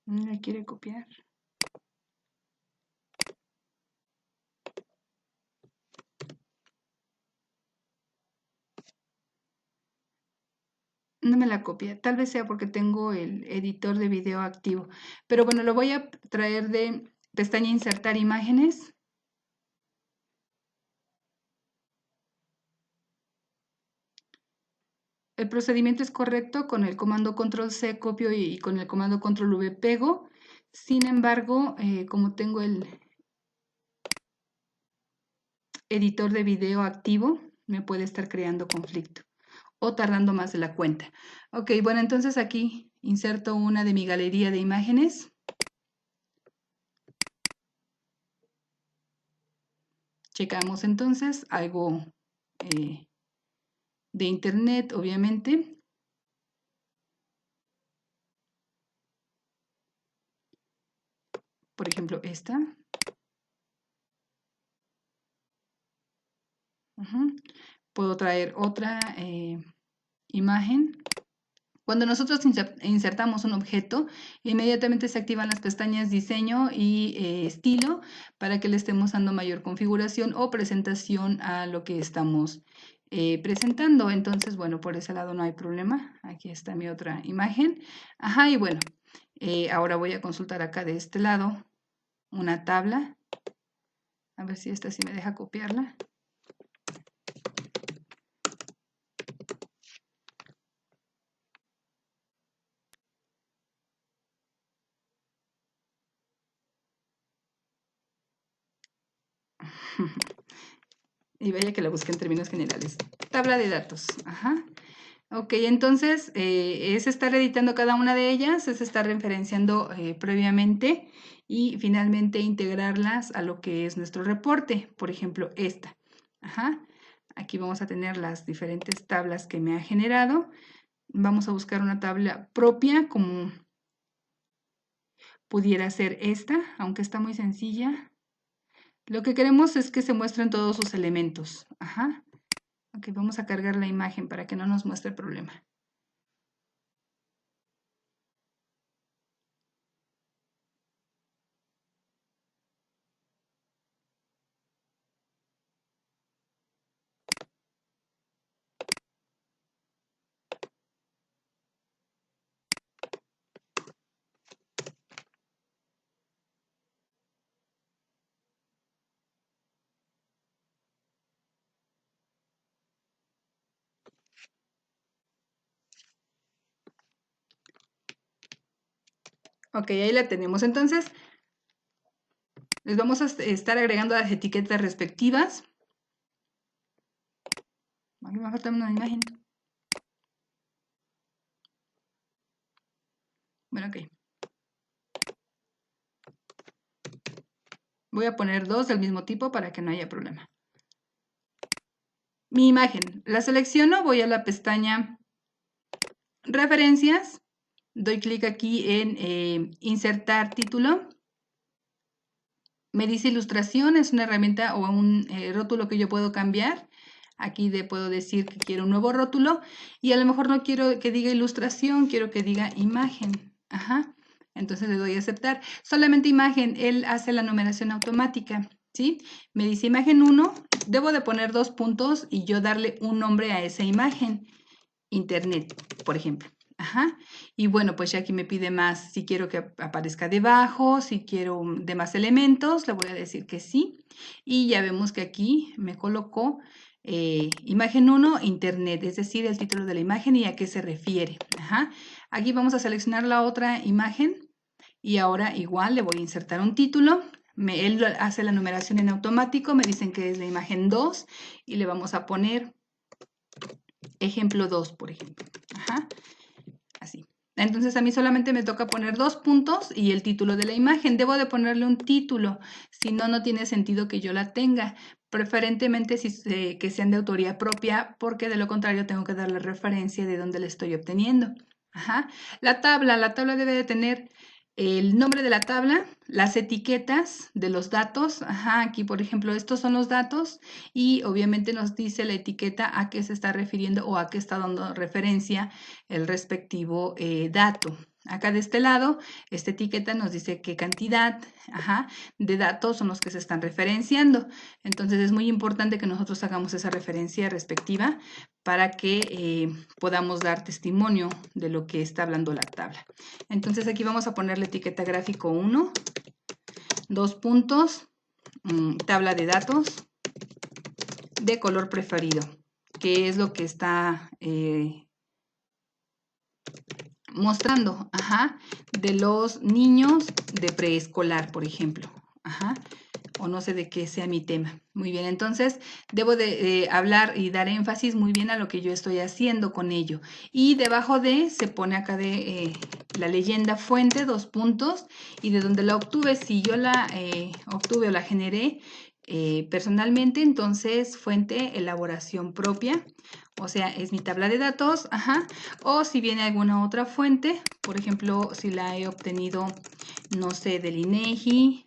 ¿No la quiere copiar? No me la copia. Tal vez sea porque tengo el editor de video activo. Pero bueno, lo voy a traer de pestaña Insertar imágenes. El procedimiento es correcto. Con el comando Control C copio y con el comando Control V pego. Sin embargo, como tengo el editor de video activo, me puede estar creando conflicto o tardando más de la cuenta. Ok, bueno, entonces aquí inserto una de mi galería de imágenes. Checamos entonces algo de internet, obviamente. Por ejemplo, esta. Puedo traer otra imagen. Cuando nosotros insertamos un objeto, inmediatamente se activan las pestañas Diseño y Estilo para que le estemos dando mayor configuración o presentación a lo que estamos presentando. Entonces, bueno, por ese lado no hay problema. Aquí está mi otra imagen. Y bueno, ahora voy a consultar acá de este lado una tabla. A ver si esta sí me deja copiarla. Y vaya que la busqué en términos generales. Tabla de datos. Ok, entonces es estar editando cada una de ellas, es estar referenciando previamente y finalmente integrarlas a lo que es nuestro reporte. Por ejemplo, esta. Aquí vamos a tener las diferentes tablas que me ha generado. Vamos a buscar una tabla propia como pudiera ser esta, aunque está muy sencilla. Lo que queremos es que se muestren todos sus elementos. Ok, vamos a cargar la imagen para que no nos muestre el problema. Ok, ahí la tenemos. Entonces, les vamos a estar agregando las etiquetas respectivas. Aquí me falta una imagen. Bueno, ok. Voy a poner dos del mismo tipo para que no haya problema. mi imagen. La selecciono, voy a la pestaña Referencias, doy clic aquí en Insertar título. Me dice ilustración, es una herramienta o un rótulo que yo puedo cambiar. Aquí puedo decir que quiero un nuevo rótulo y a lo mejor no quiero que diga ilustración, quiero que diga imagen. Ajá. Entonces le doy a aceptar. Solamente imagen, él hace la numeración automática, ¿sí? Me dice imagen 1, debo de poner 2 puntos y yo darle un nombre a esa imagen. Internet, por ejemplo. Ajá. Y bueno, pues ya aquí me pide más, si quiero que aparezca debajo, si quiero de más elementos, le voy a decir que sí. Y ya vemos que aquí me colocó imagen 1, internet, es decir, el título de la imagen y a qué se refiere. Ajá. Aquí vamos a seleccionar la otra imagen y ahora igual le voy a insertar un título. Él hace la numeración en automático, me dicen que es la imagen 2 y le vamos a poner ejemplo 2, por ejemplo. Ajá. Así. Entonces a mí solamente me toca poner 2 puntos y el título de la imagen. Debo de ponerle un título, si no, no tiene sentido que yo la tenga. Preferentemente que sean de autoría propia, porque de lo contrario tengo que darle referencia de dónde la estoy obteniendo. Ajá. La tabla debe de tener el nombre de la tabla, las etiquetas de los datos. Ajá, aquí por ejemplo estos son los datos y obviamente nos dice la etiqueta a qué se está refiriendo o a qué está dando referencia el respectivo dato. Acá de este lado, esta etiqueta nos dice qué cantidad de datos son los que se están referenciando. Entonces es muy importante que nosotros hagamos esa referencia respectiva para que podamos dar testimonio de lo que está hablando la tabla. Entonces aquí vamos a poner la etiqueta gráfico 1, 2 puntos, tabla de datos de color preferido, que es lo que está mostrando, de los niños de preescolar, por ejemplo, o no sé de qué sea mi tema. Muy bien, entonces debo de hablar y dar énfasis muy bien a lo que yo estoy haciendo con ello. Y debajo de se pone acá de la leyenda fuente, 2 puntos, y de donde la obtuve, si yo la obtuve o la generé personalmente, entonces fuente, elaboración propia, o sea, es mi tabla de datos, o si viene alguna otra fuente, por ejemplo, si la he obtenido, no sé, del INEGI,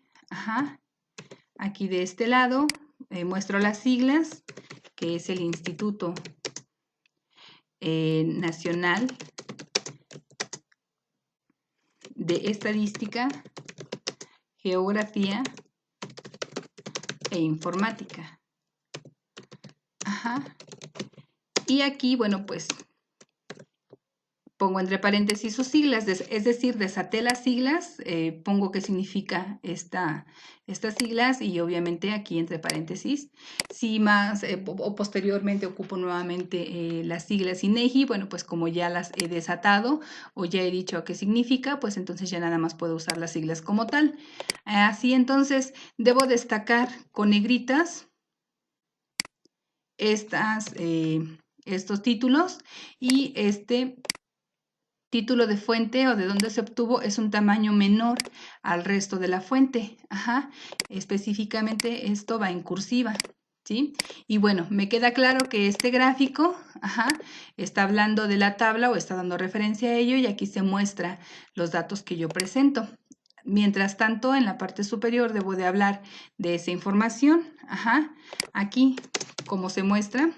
aquí de este lado muestro las siglas, que es el Instituto Nacional de Estadística, Geografía e Informática. Y aquí, bueno, pues pongo entre paréntesis sus siglas, es decir, desaté las siglas, pongo qué significa estas siglas y obviamente aquí entre paréntesis. Si más o posteriormente ocupo nuevamente las siglas INEGI, bueno, pues como ya las he desatado o ya he dicho qué significa, pues entonces ya nada más puedo usar las siglas como tal. Así entonces debo destacar con negritas estos títulos y este título de fuente o de dónde se obtuvo es un tamaño menor al resto de la fuente. Específicamente esto va en cursiva, ¿sí? Y bueno, me queda claro que este gráfico, está hablando de la tabla o está dando referencia a ello y aquí se muestra los datos que yo presento. Mientras tanto, en la parte superior debo de hablar de esa información. Aquí, como se muestra,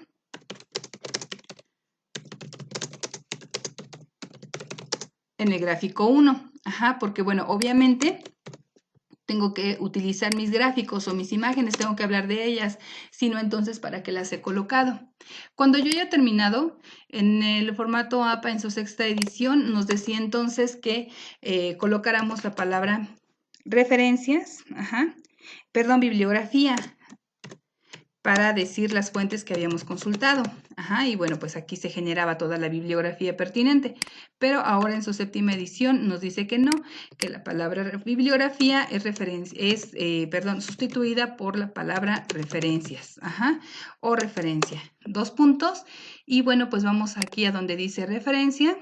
en el gráfico 1, porque bueno, obviamente tengo que utilizar mis gráficos o mis imágenes, tengo que hablar de ellas, sino entonces para qué las he colocado. Cuando yo haya terminado, en el formato APA en su 6ª edición, nos decía entonces que colocáramos la palabra referencias, bibliografía, para decir las fuentes que habíamos consultado. Y bueno, pues aquí se generaba toda la bibliografía pertinente, pero ahora en su 7ª edición nos dice que no, que la palabra bibliografía es sustituida por la palabra referencias, o referencia. 2 puntos, y bueno, pues vamos aquí a donde dice referencia.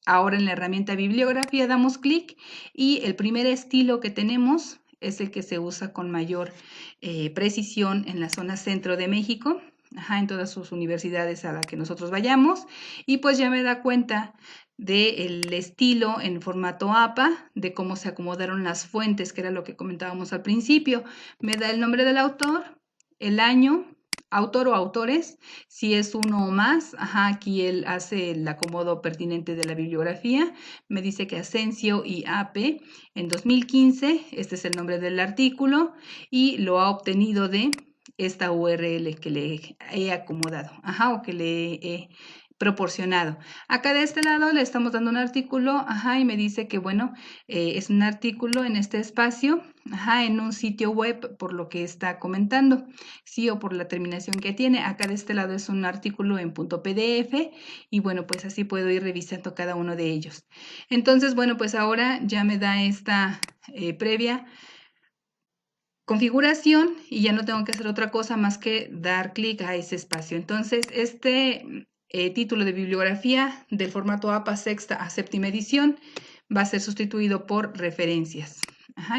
Ahora en la herramienta bibliografía damos clic y el primer estilo que tenemos es el que se usa con mayor precisión en la zona centro de México. en todas sus universidades a las que nosotros vayamos, y pues ya me da cuenta del estilo en formato APA, de cómo se acomodaron las fuentes, que era lo que comentábamos al principio. Me da el nombre del autor, el año, autor o autores, si es uno o más, aquí él hace el acomodo pertinente de la bibliografía, me dice que Asensio y AP en 2015, este es el nombre del artículo, y lo ha obtenido de esta URL que le he acomodado, o que le he proporcionado. Acá de este lado le estamos dando un artículo, y me dice que bueno, es un artículo en este espacio, en un sitio web por lo que está comentando, sí, o por la terminación que tiene. Acá de este lado es un artículo en .pdf y bueno, pues así puedo ir revisando cada uno de ellos. Entonces, bueno, pues ahora ya me da esta previa configuración y ya no tengo que hacer otra cosa más que dar clic a ese espacio. Entonces, este título de bibliografía del formato APA sexta a séptima edición va a ser sustituido por referencias.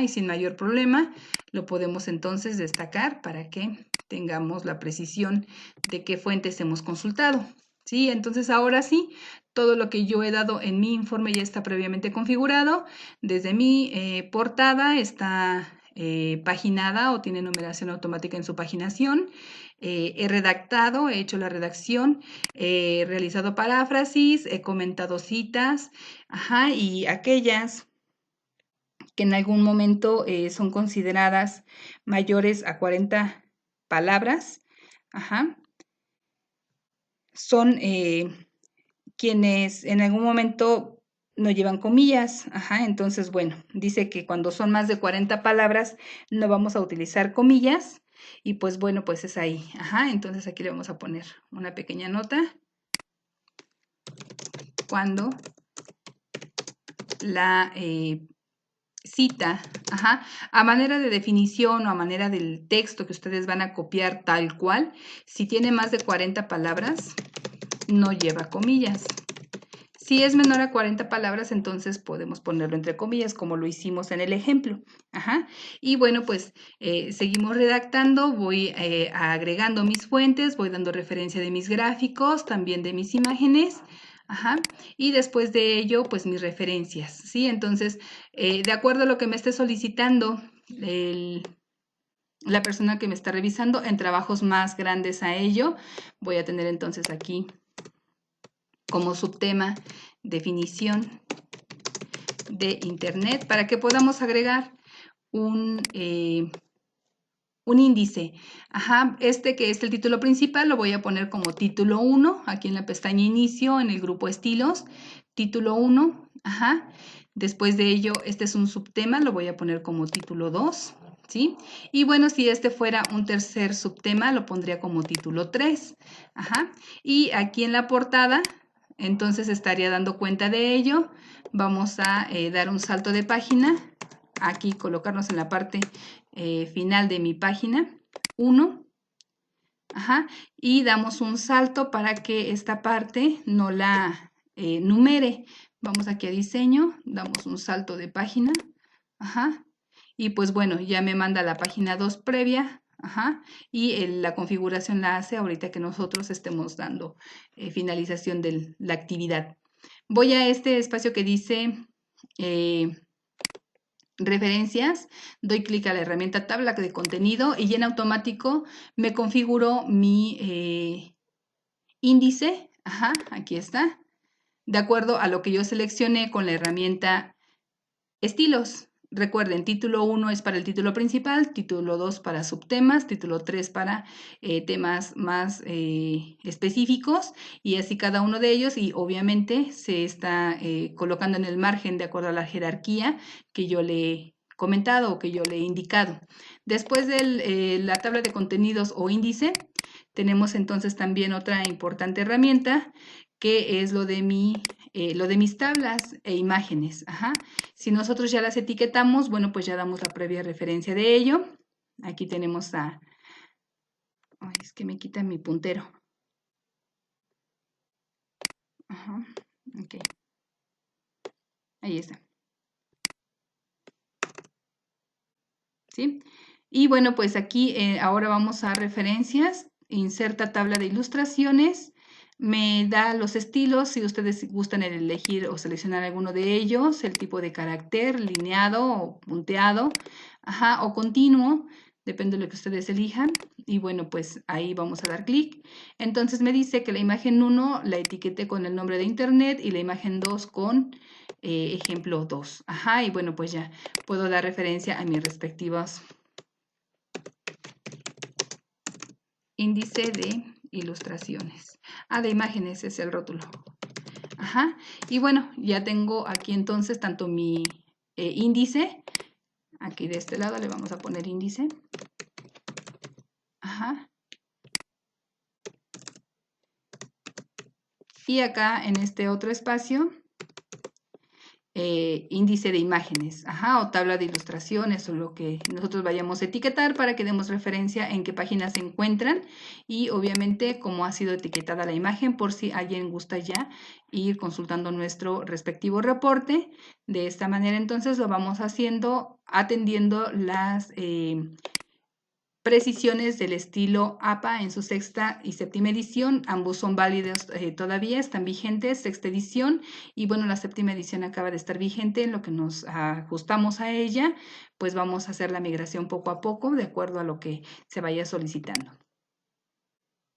Y sin mayor problema lo podemos entonces destacar para que tengamos la precisión de qué fuentes hemos consultado. ¿Sí? Entonces, ahora sí, todo lo que yo he dado en mi informe ya está previamente configurado. Desde mi portada está paginada o tiene numeración automática en su paginación. He redactado, he hecho la redacción, he realizado paráfrasis, he comentado citas, y aquellas que en algún momento son consideradas mayores a 40 palabras, son quienes en algún momento no llevan comillas, entonces bueno, dice que cuando son más de 40 palabras no vamos a utilizar comillas y pues bueno, pues es ahí, entonces aquí le vamos a poner una pequeña nota. Cuando la cita, a manera de definición o a manera del texto que ustedes van a copiar tal cual, si tiene más de 40 palabras, no lleva comillas. Si es menor a 40 palabras, entonces podemos ponerlo entre comillas, como lo hicimos en el ejemplo. Y bueno, pues seguimos redactando, voy agregando mis fuentes, voy dando referencia de mis gráficos, también de mis imágenes, y después de ello, pues mis referencias, ¿sí? Entonces, de acuerdo a lo que me esté solicitando la persona que me está revisando, en trabajos más grandes a ello, voy a tener entonces aquí como subtema definición de Internet para que podamos agregar un índice. Este que es el título principal lo voy a poner como título 1, aquí en la pestaña inicio, en el grupo estilos, título 1, Después de ello, este es un subtema, lo voy a poner como título 2, ¿sí? Y bueno, si este fuera un tercer subtema, lo pondría como título 3, Y aquí en la portada, entonces estaría dando cuenta de ello. Vamos a dar un salto de página, aquí colocarnos en la parte final de mi página 1, y damos un salto para que esta parte no la numere. Vamos aquí a diseño, damos un salto de página, y pues bueno, ya me manda la página 2 previa, y la configuración la hace ahorita que nosotros estemos dando finalización de la actividad. Voy a este espacio que dice referencias, doy clic a la herramienta tabla de contenido y en automático me configuro mi índice, aquí está, de acuerdo a lo que yo seleccioné con la herramienta estilos. Recuerden, título 1 es para el título principal, título 2 para subtemas, título 3 para temas más específicos y así cada uno de ellos, y obviamente se está colocando en el margen de acuerdo a la jerarquía que yo le he comentado o que yo le he indicado. Después de la tabla de contenidos o índice, tenemos entonces también otra importante herramienta que es lo de mis tablas e imágenes. Si nosotros ya las etiquetamos, bueno, pues ya damos la previa referencia de ello. Aquí tenemos a... Ay, es que me quita mi puntero. Ok. Ahí está. ¿Sí? Y bueno, pues aquí ahora vamos a referencias. inserta tabla de ilustraciones, me da los estilos, si ustedes gustan elegir o seleccionar alguno de ellos, el tipo de carácter, lineado o punteado, o continuo, depende de lo que ustedes elijan. Y bueno, pues ahí vamos a dar clic. Entonces me dice que la imagen 1 la etiquete con el nombre de internet y la imagen 2 con ejemplo 2. Y bueno, pues ya puedo dar referencia a mis respectivos índice de ilustraciones. De imágenes es el rótulo. Y bueno, ya tengo aquí entonces tanto mi índice. Aquí de este lado le vamos a poner índice. Y acá en este otro espacio, índice de imágenes, o tabla de ilustraciones o lo que nosotros vayamos a etiquetar para que demos referencia en qué páginas se encuentran y obviamente cómo ha sido etiquetada la imagen por si alguien gusta ya ir consultando nuestro respectivo reporte. De esta manera entonces lo vamos haciendo atendiendo las precisiones del estilo APA en su sexta y séptima edición. Ambos son válidos todavía, están vigentes, sexta edición. Y bueno, la séptima edición acaba de estar vigente, en lo que nos ajustamos a ella, pues vamos a hacer la migración poco a poco, de acuerdo a lo que se vaya solicitando.